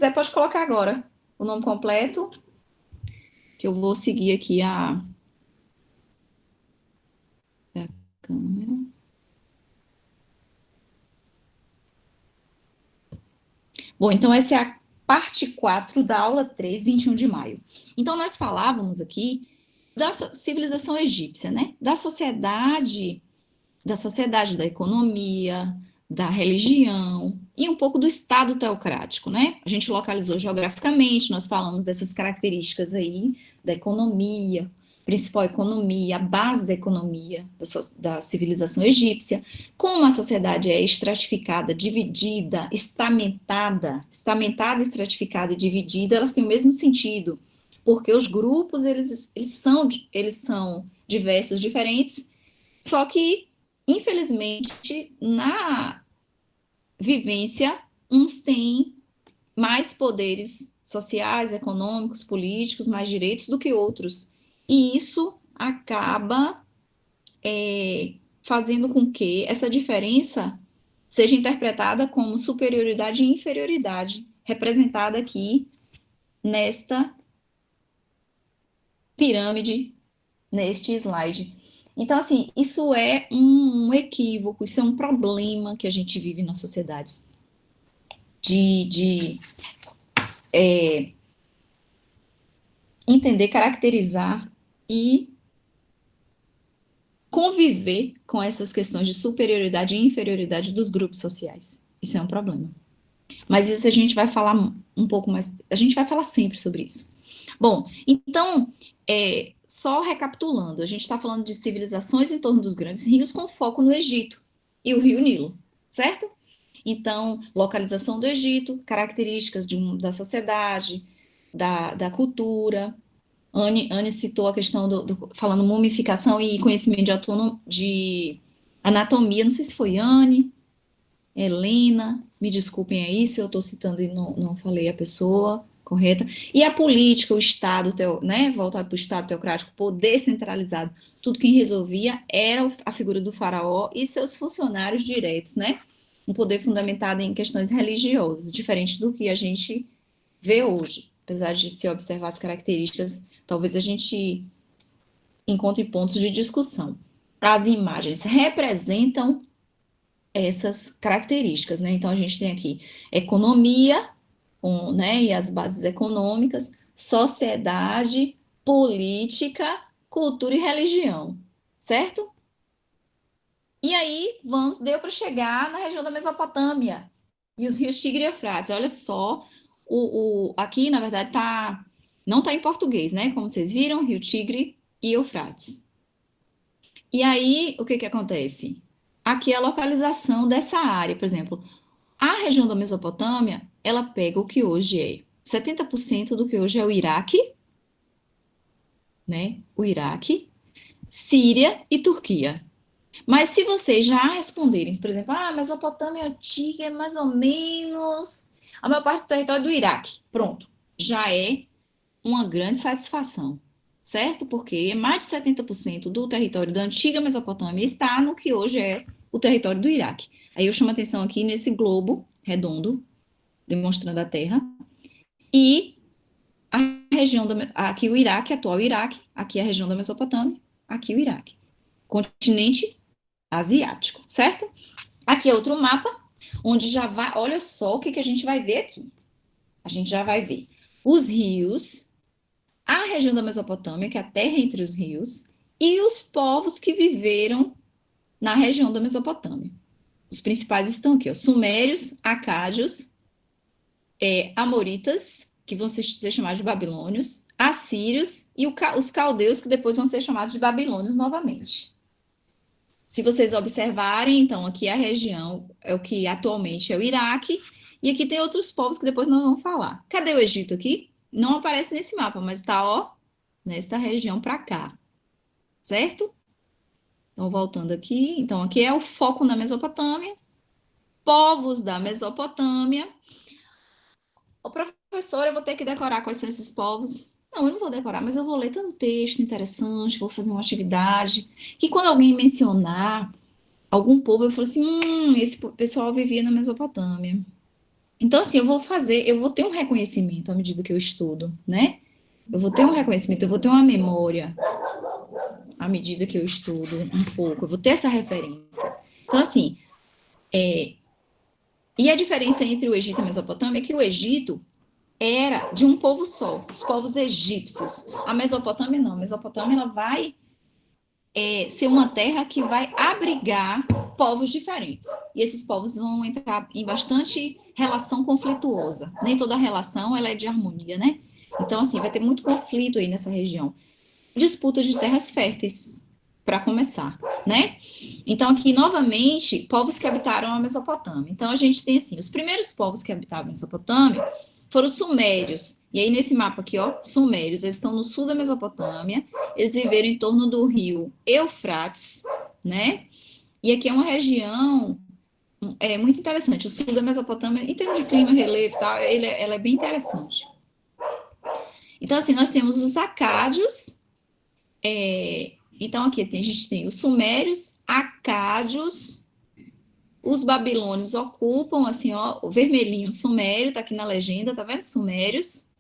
quiser, pode colocar agora o nome completo, que eu vou seguir aqui a câmera. Bom, então essa é a parte 4 da aula 3, 21 de maio. Então, nós falávamos aqui da civilização egípcia, né? Da sociedade, da economia, da religião e um pouco do Estado teocrático, né? A gente localizou geograficamente, nós falamos dessas características aí da economia, principal economia, a base da economia da civilização egípcia, como a sociedade é estratificada, dividida, estamentada, estratificada e dividida, elas têm o mesmo sentido, porque os grupos, eles são diversos, diferentes, só que, infelizmente, na vivência, uns têm mais poderes sociais, econômicos, políticos, mais direitos do que outros. E isso acaba fazendo com que essa diferença seja interpretada como superioridade e inferioridade, representada aqui nesta pirâmide, neste slide. Então, assim, isso é um equívoco, isso é um problema que a gente vive nas sociedades, de entender, caracterizar e conviver com essas questões de superioridade e inferioridade dos grupos sociais. Isso é um problema. Mas isso a gente vai falar um pouco mais, a gente vai falar sempre sobre isso. Bom, então, só recapitulando, a gente está falando de civilizações em torno dos grandes rios com foco no Egito e o Rio Nilo, certo? Então, localização do Egito, características da sociedade, da cultura. Anne citou a questão falando mumificação e conhecimento de anatomia, não sei se foi Anne, Helena, me desculpem aí se eu estou citando e não falei a pessoa correta, e a política, o Estado, né, voltado para o Estado teocrático, poder centralizado, tudo quem resolvia era a figura do faraó e seus funcionários diretos, né, um poder fundamentado em questões religiosas, diferente do que a gente vê hoje, apesar de se observar as características, talvez a gente encontre pontos de discussão. As imagens representam essas características, né? Então a gente tem aqui economia, né, e as bases econômicas, sociedade, política, cultura e religião, certo? E aí deu para chegar na região da Mesopotâmia e os rios Tigre e Eufrates. Olha só, aqui na verdade não está em português, né? Como vocês viram, Rio Tigre e Eufrates. E aí o que acontece? Aqui é a localização dessa área, por exemplo, a região da Mesopotâmia, ela pega o que hoje é 70% do que hoje é o Iraque, né? O Iraque, Síria e Turquia. Mas se vocês já responderem, por exemplo, a Mesopotâmia antiga é mais ou menos a maior parte do território do Iraque, pronto, já é uma grande satisfação, certo? Porque mais de 70% do território da antiga Mesopotâmia está no que hoje é o território do Iraque. Aí eu chamo atenção aqui nesse globo redondo, demonstrando a Terra, e a região aqui o Iraque, atual Iraque, aqui a região da Mesopotâmia, aqui o Iraque. Continente asiático, certo? Aqui é outro mapa, onde já vai, olha só o que a gente vai ver aqui. A gente já vai ver os rios, a região da Mesopotâmia, que é a terra entre os rios, e os povos que viveram na região da Mesopotâmia. Os principais estão aqui, ó, sumérios, acádios, amoritas, que vão ser chamados de babilônios, assírios e os caldeus, que depois vão ser chamados de babilônios novamente. Se vocês observarem, então, aqui a região é o que atualmente é o Iraque, e aqui tem outros povos que depois nós vamos falar. Cadê o Egito aqui? Não aparece nesse mapa, mas está, ó, nesta região para cá, certo? Então, voltando aqui, então, aqui é o foco na Mesopotâmia, povos da Mesopotâmia. Ô, professor, eu vou ter que decorar quais são esses povos. Não, eu não vou decorar, mas eu vou ler tanto texto interessante, vou fazer uma atividade, e quando alguém mencionar algum povo, eu falo assim, esse pessoal vivia na Mesopotâmia. Então, assim, eu vou ter um reconhecimento à medida que eu estudo, né? Eu vou ter um reconhecimento, eu vou ter uma memória à medida que eu estudo um pouco, eu vou ter essa referência. Então, assim, e a diferença entre o Egito e a Mesopotâmia é que o Egito era de um povo só, os povos egípcios. A Mesopotâmia não, a Mesopotâmia ela vai ser uma terra que vai abrigar povos diferentes. E esses povos vão entrar em bastante relação conflituosa. Nem toda relação ela é de harmonia, né? Então, assim, vai ter muito conflito aí nessa região. Disputa de terras férteis, para começar, né? Então, aqui, novamente, povos que habitaram a Mesopotâmia. Então, a gente tem, assim, os primeiros povos que habitavam a Mesopotâmia foram os sumérios. E aí, nesse mapa aqui, ó, sumérios, eles estão no sul da Mesopotâmia, eles viveram em torno do rio Eufrates, né? E aqui é uma região muito interessante. O sul da Mesopotâmia, em termos de clima, relevo e tal, ela é bem interessante. Então, assim, nós temos os acádios, então, aqui a gente tem os sumérios, acádios, os babilônios ocupam, assim, ó, o vermelhinho sumério, tá aqui na legenda, tá vendo? Sumérios,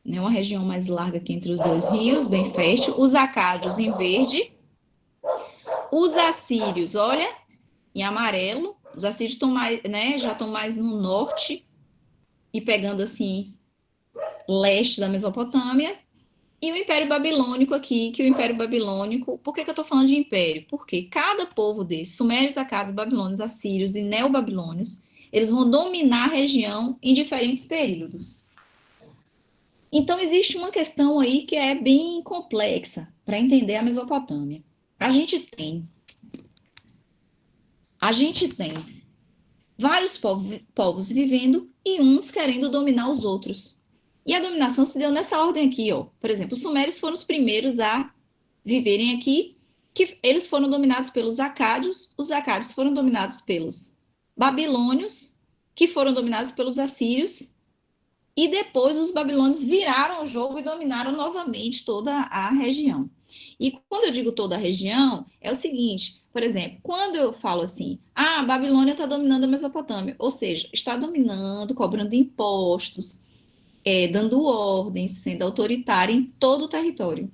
né? Uma região mais larga aqui entre os dois rios, bem fértil. Os acádios em verde. Os assírios, olha, em amarelo. Os assírios estão mais, né? Já estão mais no norte e pegando, assim, leste da Mesopotâmia. E o Império Babilônico aqui, que o Império Babilônico, por que eu estou falando de império? Porque cada povo desses, sumérios, acados, babilônios, assírios e neobabilônios, eles vão dominar a região em diferentes períodos. Então, existe uma questão aí que é bem complexa para entender a Mesopotâmia. A gente tem, a gente tem vários povos vivendo e uns querendo dominar os outros. E a dominação se deu nessa ordem aqui, ó. Por exemplo, os sumérios foram os primeiros a viverem aqui, que eles foram dominados pelos acádios, os acádios foram dominados pelos babilônios, que foram dominados pelos assírios, e depois os babilônios viraram o jogo e dominaram novamente toda a região. E quando eu digo toda a região, é o seguinte, por exemplo, quando eu falo assim, a Babilônia está dominando a Mesopotâmia, ou seja, está dominando, cobrando impostos, dando ordens, sendo autoritária em todo o território.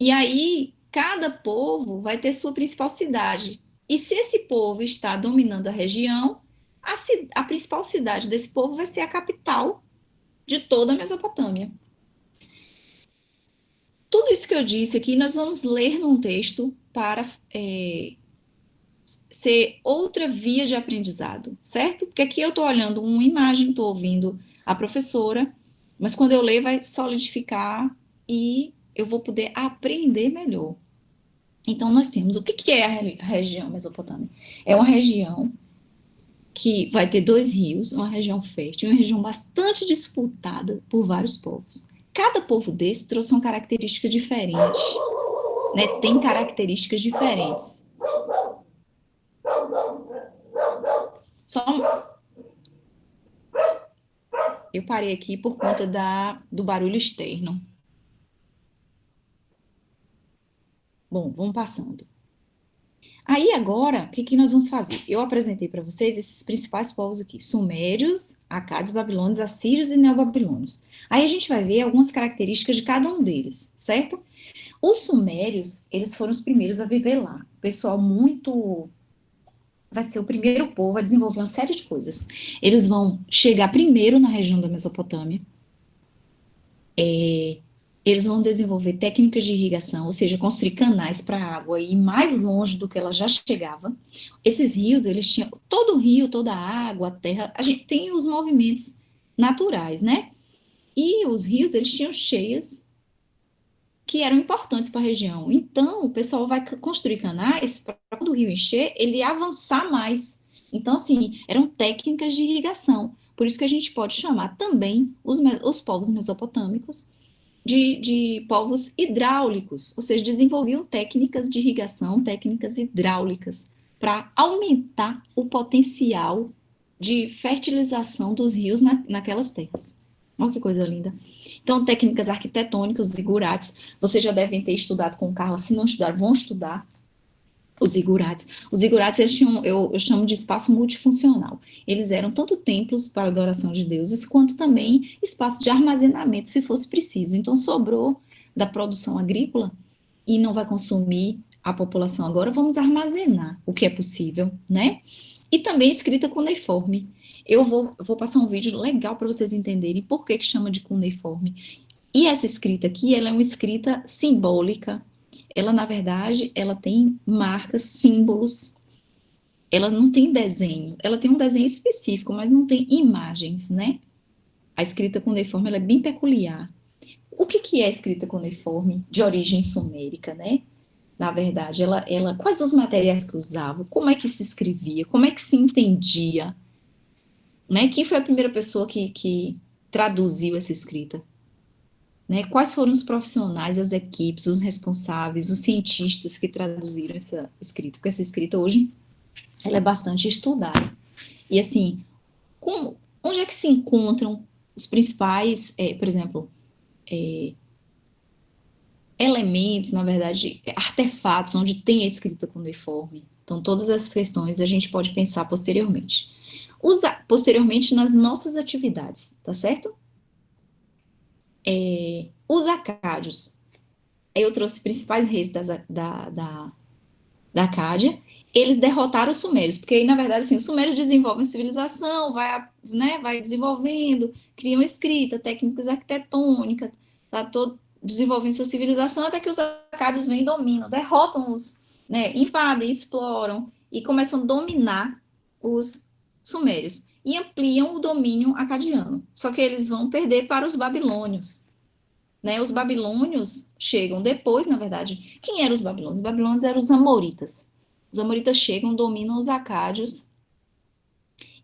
E aí, cada povo vai ter sua principal cidade. E se esse povo está dominando a região, a principal cidade desse povo vai ser a capital de toda a Mesopotâmia. Tudo isso que eu disse aqui, nós vamos ler num texto para ser outra via de aprendizado, certo? Porque aqui eu estou olhando uma imagem, estou ouvindo a professora, mas quando eu ler vai solidificar e eu vou poder aprender melhor. Então, nós temos o que é a região mesopotâmica? É uma região que vai ter dois rios, uma região fértil, uma região bastante disputada por vários povos. Cada povo desse trouxe uma característica diferente, né? Tem características diferentes. Só eu parei aqui por conta do barulho externo. Bom, vamos passando. Aí agora, o que nós vamos fazer? Eu apresentei para vocês esses principais povos aqui: sumérios, acádios, babilônios, assírios e neobabilônios. Aí a gente vai ver algumas características de cada um deles, certo? Os sumérios, eles foram os primeiros a viver lá. Pessoal muito vai ser o primeiro povo a desenvolver uma série de coisas. Eles vão chegar primeiro na região da Mesopotâmia, eles vão desenvolver técnicas de irrigação, ou seja, construir canais para a água ir mais longe do que ela já chegava. Esses rios, eles tinham, todo rio, toda a água, a terra, a gente tem os movimentos naturais, né? E os rios, eles tinham cheias que eram importantes para a região. Então, o pessoal vai construir canais para quando o rio encher, ele avançar mais. Então, assim, eram técnicas de irrigação. Por isso que a gente pode chamar também os povos mesopotâmicos de povos hidráulicos, ou seja, desenvolviam técnicas de irrigação, técnicas hidráulicas, para aumentar o potencial de fertilização dos rios naquelas terras. Olha que coisa linda. Então, técnicas arquitetônicas, zigurates, vocês já devem ter estudado com Carla, se não estudaram, vão estudar. Os zigurates. Os zigurates, eles tinham, eu chamo de espaço multifuncional. Eles eram tanto templos para a adoração de deuses, quanto também espaço de armazenamento, se fosse preciso. Então, sobrou da produção agrícola e não vai consumir a população agora, vamos armazenar o que é possível, né? E também escrita cuneiforme. Eu vou passar um vídeo legal para vocês entenderem por que que chama de cuneiforme. E essa escrita aqui, ela é uma escrita simbólica. Ela, na verdade, ela tem marcas, símbolos. Ela não tem desenho. Ela tem um desenho específico, mas não tem imagens, né? A escrita cuneiforme, ela é bem peculiar. O que que é a escrita cuneiforme de origem sumérica, né? Na verdade, quais os materiais que usavam, como é que se escrevia, como é que se entendia, né? Quem foi a primeira pessoa que traduziu essa escrita? Né? Quais foram os profissionais, as equipes, os responsáveis, os cientistas que traduziram essa escrita? Porque essa escrita hoje ela é bastante estudada. E assim, onde é que se encontram os principais, por exemplo, elementos, na verdade, artefatos onde tem a escrita cuneiforme? Então, todas essas questões a gente pode pensar posteriormente. Posteriormente nas nossas atividades, tá certo? Os acádios. Aí eu trouxe os principais reis da Acádia, eles derrotaram os sumérios, porque aí, na verdade, assim, os sumérios desenvolvem civilização, né, vai desenvolvendo, criam escrita, técnicas arquitetônicas, tá todo desenvolvendo sua civilização, até que os acádios vêm e dominam, derrotam né, invadem, exploram e começam a dominar os sumérios e ampliam o domínio acadiano. Só que eles vão perder para os babilônios, né? Os babilônios chegam depois, na verdade. Quem eram os babilônios? Os babilônios eram os amoritas. Os amoritas chegam, dominam os acádios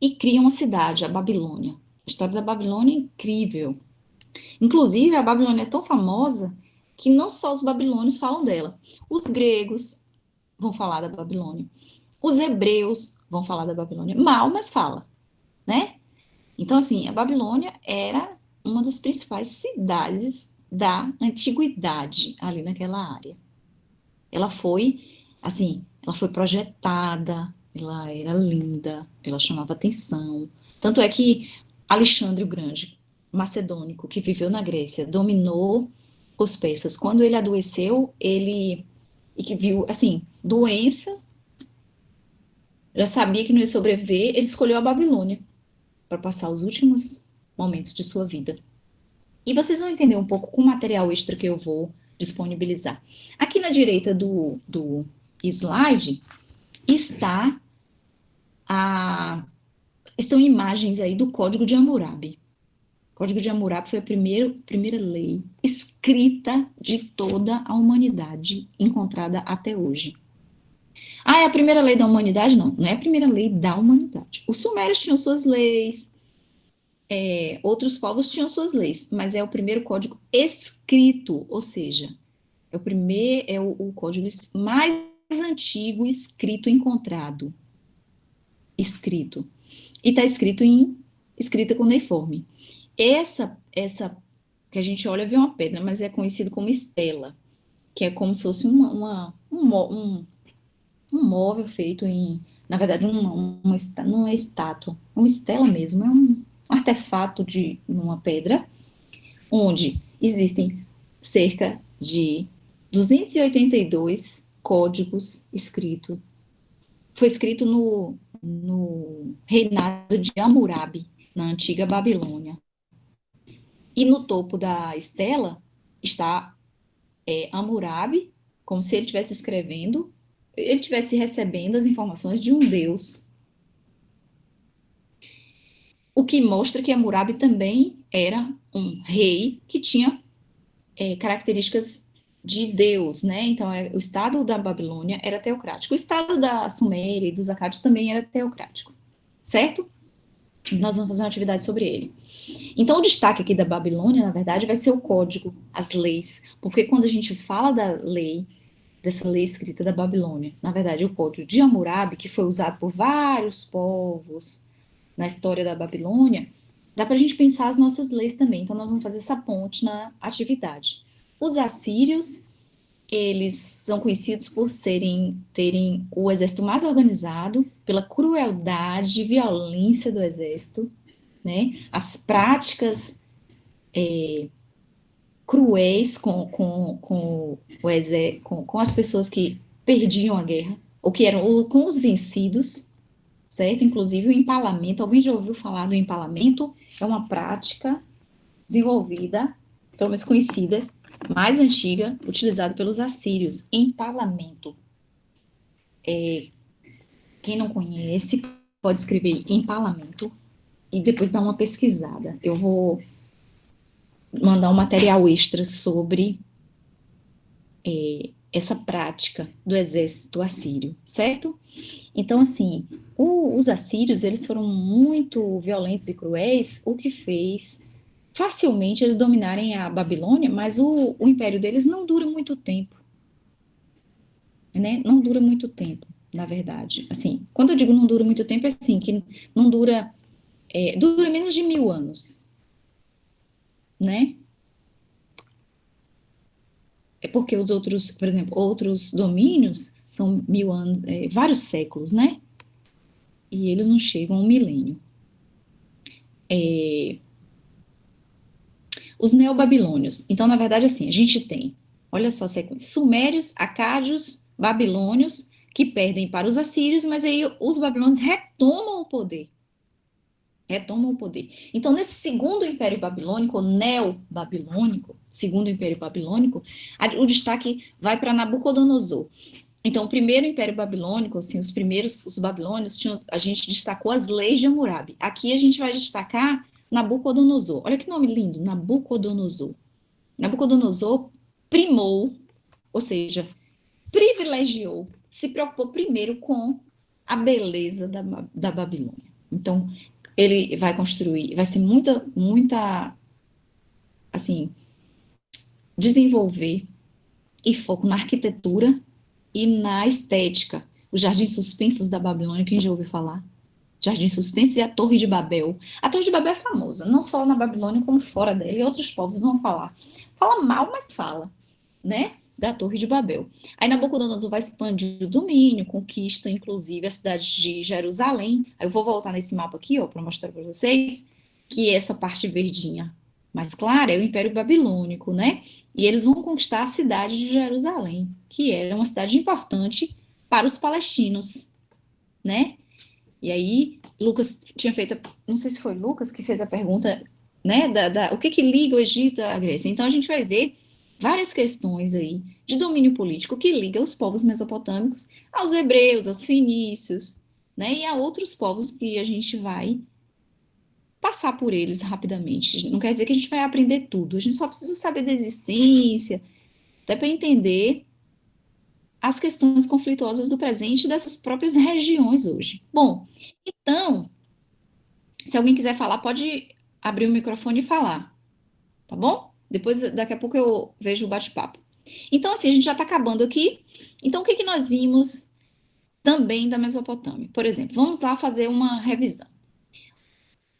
e criam uma cidade, a Babilônia. A história da Babilônia é incrível. Inclusive, a Babilônia é tão famosa que não só os babilônios falam dela. Os gregos vão falar da Babilônia. Os hebreus vão falar da Babilônia. Mal, mas fala, né? Então, assim, a Babilônia era uma das principais cidades da antiguidade ali naquela área. Ela foi, assim, ela foi projetada, ela era linda, ela chamava atenção. Tanto é que Alexandre o Grande, macedônico, que viveu na Grécia, dominou os persas. Quando ele adoeceu, e que viu, assim, doença, já sabia que não ia sobreviver, ele escolheu a Babilônia para passar os últimos momentos de sua vida. E vocês vão entender um pouco com o material extra que eu vou disponibilizar. Aqui na direita do slide está estão imagens aí do Código de Hammurabi. O Código de Hammurabi foi a primeira lei escrita de toda a humanidade encontrada até hoje. Ah, é a primeira lei da humanidade? Não, não é a primeira lei da humanidade. Os sumérios tinham suas leis, outros povos tinham suas leis, mas é o primeiro código escrito, ou seja, o código mais antigo escrito encontrado. Escrito. E está escrito em escrita cuneiforme. Essa que a gente olha vê uma pedra, mas é conhecido como estela, que é como se fosse um móvel feito na verdade, não é estátua, uma estela mesmo, é um artefato de uma pedra, onde existem cerca de 282 códigos escritos. Foi escrito no reinado de Hammurabi, na antiga Babilônia. E no topo da estela está Hammurabi, como se ele estivesse escrevendo, ele estivesse recebendo as informações de um deus. O que mostra que Hammurabi também era um rei que tinha características de Deus, né? Então, o estado da Babilônia era teocrático. O estado da Suméria e dos Acádios também era teocrático, certo? Nós vamos fazer uma atividade sobre ele. Então, o destaque aqui da Babilônia, na verdade, vai ser o código, as leis, porque quando a gente fala dessa lei escrita da Babilônia, na verdade, o código de Hammurabi, que foi usado por vários povos na história da Babilônia, dá para a gente pensar as nossas leis também. Então, nós vamos fazer essa ponte na atividade. Os assírios Eles são conhecidos por terem o exército mais organizado, pela crueldade e violência do exército, né? As práticas cruéis com as pessoas que perdiam a guerra, ou que eram ou com os vencidos, certo? Inclusive o empalamento. Alguém já ouviu falar do empalamento? É uma prática desenvolvida, pelo menos conhecida, mais antiga, utilizada pelos assírios. Empalamento. Quem não conhece, pode escrever empalamento e depois dar uma pesquisada. Eu vou mandar um material extra sobre essa prática do exército assírio, certo? Então, assim, os assírios, eles foram muito violentos e cruéis, o que fez facilmente eles dominarem a Babilônia, mas o império deles não dura muito tempo, né? Não dura muito tempo, na verdade. Assim, quando eu digo não dura muito tempo, é assim, que não dura, dura menos de 1000 anos, né? É porque os outros, por exemplo, outros domínios são 1000 anos, vários séculos, né? E eles não chegam a um milênio. Os neobabilônios. Então, na verdade, assim, a gente tem, olha só a sequência, sumérios, acádios, babilônios, que perdem para os assírios, mas aí os babilônios retomam o poder. Retomam o poder. Então, nesse segundo império babilônico, ou neo-babilônico, segundo império babilônico, o destaque vai para Nabucodonosor. Então, o primeiro império babilônico, assim, os babilônios, a gente destacou as leis de Hammurabi. Aqui a gente vai destacar Nabucodonosor. Olha que nome lindo, Nabucodonosor. Nabucodonosor primou, ou seja, privilegiou, se preocupou primeiro com a beleza da Babilônia. Então, ele vai construir, vai ser muita, assim, desenvolver e foco na arquitetura e na estética. Os jardins suspensos da Babilônia, quem já ouviu falar? Jardim Suspenso e a Torre de Babel. A Torre de Babel é famosa, não só na Babilônia, como fora dela, e outros povos vão falar. Fala mal, mas fala, né? Da Torre de Babel. Aí Nabucodonosor vai expandir o domínio, conquista, inclusive, a cidade de Jerusalém. Aí eu vou voltar nesse mapa aqui, ó, para mostrar para vocês que essa parte verdinha mais clara é o Império Babilônico, né? E eles vão conquistar a cidade de Jerusalém, que era uma cidade importante para os palestinos, né? E aí, Lucas tinha feito, não sei se foi Lucas que fez a pergunta, né, o que que liga o Egito à Grécia. Então, a gente vai ver várias questões aí de domínio político que liga os povos mesopotâmicos aos hebreus, aos fenícios, né, e a outros povos que a gente vai passar por eles rapidamente. Não quer dizer que a gente vai aprender tudo, a gente só precisa saber da existência, até para entender as questões conflituosas do presente dessas próprias regiões hoje. Bom, então, se alguém quiser falar, pode abrir o microfone e falar, tá bom? Depois, daqui a pouco eu vejo o bate-papo. Então, assim, a gente já está acabando aqui. Então, o que que nós vimos também da Mesopotâmia? Por exemplo, vamos lá fazer uma revisão.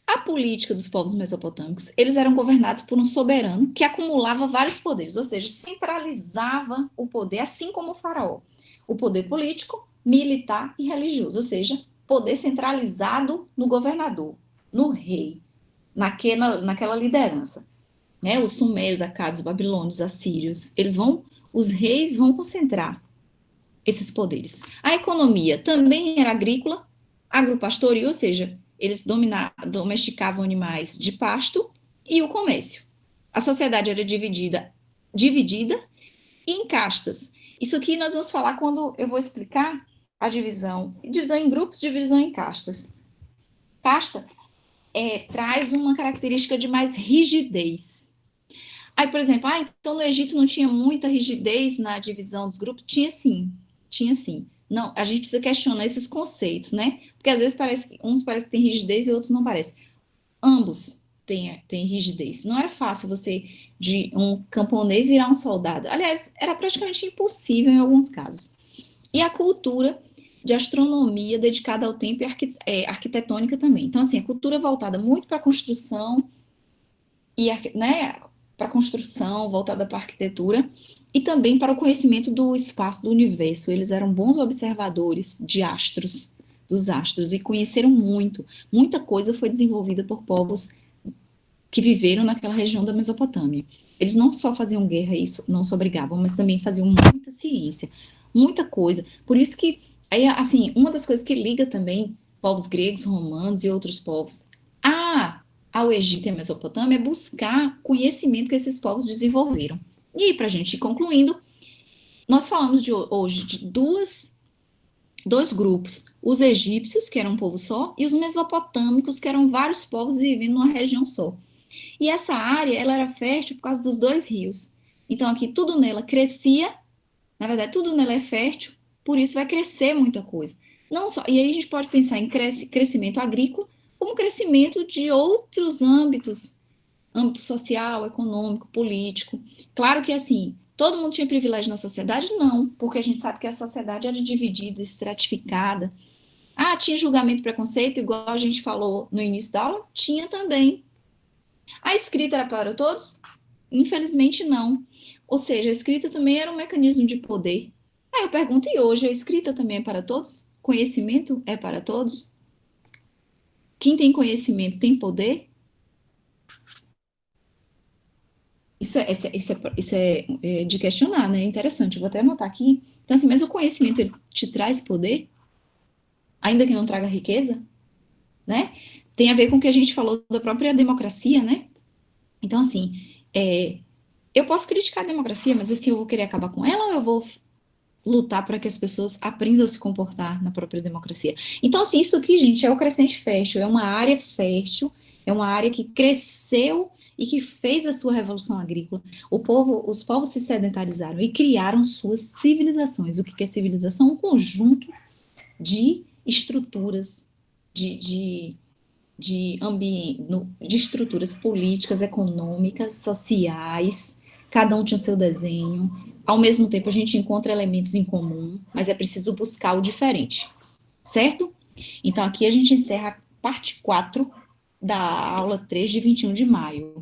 A política dos povos mesopotâmicos, eles eram governados por um soberano que acumulava vários poderes, ou seja, centralizava o poder, assim como o faraó. O poder político, militar e religioso, ou seja, poder centralizado no governador, no rei, naquela liderança. Né? Os sumérios, acádios, babilônios, assírios, os reis vão concentrar esses poderes. A economia também era agrícola, agropastoril, ou seja, eles domesticavam animais de pasto e o comércio. A sociedade era dividida em castas. Isso aqui nós vamos falar quando eu vou explicar a divisão em grupos, divisão em castas. Casta traz uma característica de mais rigidez. Aí, por exemplo, então no Egito não tinha muita rigidez na divisão dos grupos? Tinha sim, tinha sim. Não, a gente precisa questionar esses conceitos, né? Porque às vezes uns parecem que têm rigidez e outros não parecem. Ambos têm rigidez. Não era fácil você, de um camponês, virar um soldado. Aliás, era praticamente impossível em alguns casos. E a cultura de astronomia dedicada ao tempo e arquitetônica também. Então, assim, a cultura voltada muito para a construção e, né, para a construção, voltada para a arquitetura, e também para o conhecimento do espaço do universo. Eles eram bons observadores de astros, dos astros, e conheceram muito. Muita coisa foi desenvolvida por povos que viveram naquela região da Mesopotâmia. Eles não só faziam guerra e não só brigavam, mas também faziam muita ciência, muita coisa. Por isso que, aí, assim, uma das coisas que liga também povos gregos, romanos e outros povos ao Egito e à Mesopotâmia é buscar conhecimento que esses povos desenvolveram. E aí, para a gente ir concluindo, nós falamos hoje de dois grupos, os egípcios, que eram um povo só, e os mesopotâmicos, que eram vários povos vivendo numa região só. E essa área, ela era fértil por causa dos dois rios. Então, aqui, tudo nela crescia, na verdade, tudo nela é fértil, por isso vai crescer muita coisa. Não só, e aí a gente pode pensar em crescimento agrícola, como crescimento de outros âmbitos, âmbito social, econômico, político. Claro que, assim, todo mundo tinha privilégio na sociedade? Não, porque a gente sabe que a sociedade era dividida, estratificada. Ah, tinha julgamento e preconceito, igual a gente falou no início da aula? Tinha também. A escrita era para todos? Infelizmente não. Ou seja, a escrita também era um mecanismo de poder. Aí eu pergunto, e hoje a escrita também é para todos? Conhecimento é para todos? Quem tem conhecimento tem poder? Isso é de questionar, né? É interessante, eu vou até anotar aqui. Então, assim, mas o conhecimento, ele te traz poder, ainda que não traga riqueza, né? Tem a ver com o que a gente falou da própria democracia, né? Então, assim, eu posso criticar a democracia, mas assim, eu vou querer acabar com ela ou eu vou lutar para que as pessoas aprendam a se comportar na própria democracia? Então, assim, isso aqui, gente, é o crescente fértil, é uma área fértil, é uma área que cresceu e que fez a sua revolução agrícola. Os povos se sedentarizaram e criaram suas civilizações. O que é civilização? Um conjunto de estruturas, de, de estruturas políticas, econômicas, sociais, cada um tinha seu desenho. Ao mesmo tempo, a gente encontra elementos em comum, mas é preciso buscar o diferente, certo? Então, aqui a gente encerra a parte 4 da aula 3 de 21 de maio.